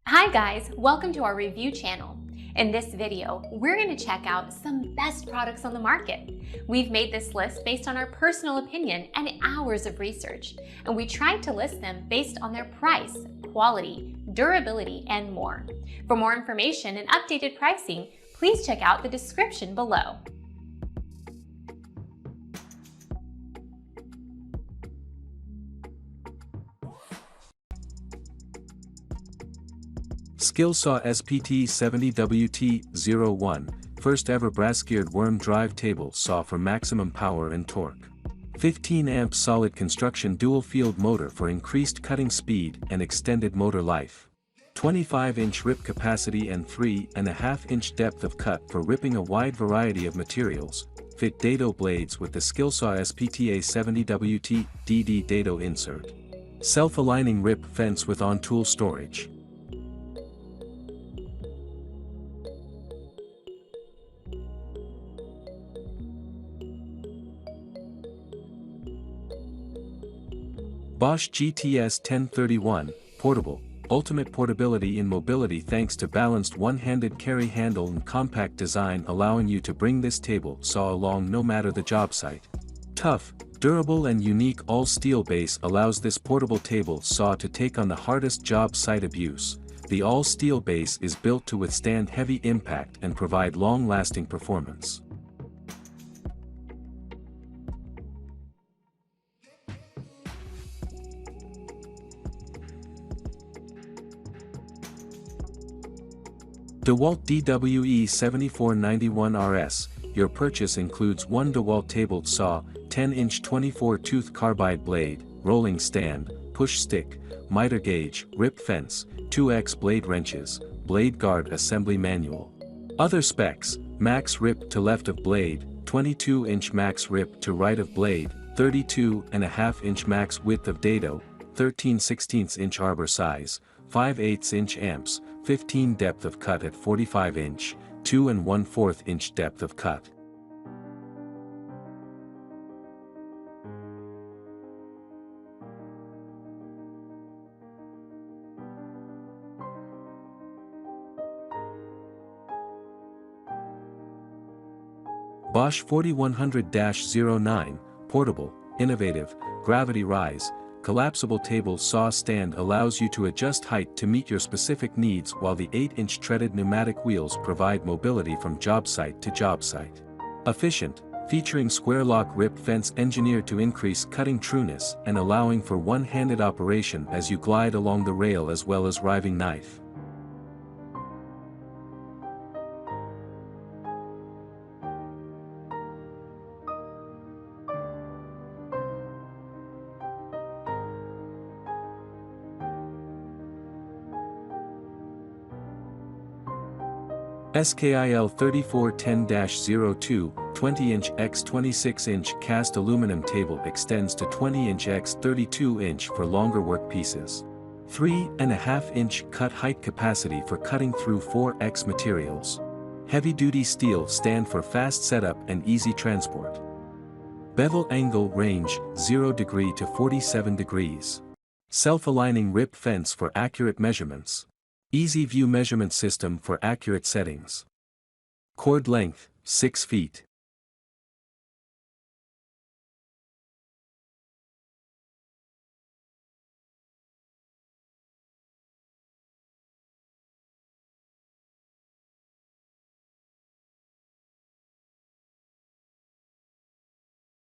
Hi guys, welcome to our review channel. In this video, we're going to check out some best products on the market. We've made this list based on our personal opinion and hours of research, and we tried to list them based on their price, quality, durability, and more. For more information and updated pricing, please check out the description below. SKILSAW SPT70WT01, first ever brass-geared worm drive table saw for maximum power and torque. 15 amp solid construction dual field motor for increased cutting speed and extended motor life. 25-inch rip capacity and 3.5-inch depth of cut for ripping a wide variety of materials. Fit dado blades with the SKILSAW SPTA70WT DD dado insert. Self-aligning rip fence with on-tool storage. Bosch GTS1031, portable, ultimate portability in mobility thanks to balanced one-handed carry handle and compact design allowing you to bring this table saw along no matter the job site. Tough, durable and unique all-steel base allows this portable table saw to take on the hardest job site abuse. The all-steel base is built to withstand heavy impact and provide long-lasting performance. DEWALT DWE7491RS, your purchase includes one DEWALT table saw, 10-inch 24-tooth carbide blade, rolling stand, push stick, miter gauge, rip fence, 2X blade wrenches, blade guard assembly manual. Other specs: max rip to left of blade, 22-inch max rip to right of blade, 32.5-inch max width of dado, 13/16-inch arbor size, 5/8-inch amps, 15 depth of cut at 45-inch, 2 1/4-inch depth of cut. Bosch 4100-09, portable, innovative, gravity rise, collapsible table saw stand allows you to adjust height to meet your specific needs while the 8-inch treaded pneumatic wheels provide mobility from job site to job site. Efficient, featuring square lock rip fence engineered to increase cutting trueness and allowing for one-handed operation as you glide along the rail as well as riving knife. SKIL 3410-02, 20-inch x 26-inch cast aluminum table extends to 20-inch x 32-inch for longer work pieces. 3.5-inch cut height capacity for cutting through 4X materials. Heavy-duty steel stand for fast setup and easy transport. Bevel angle range 0 degree to 47 degrees. Self-aligning rip fence for accurate measurements. Easy view measurement system for accurate settings. Cord length, 6 feet.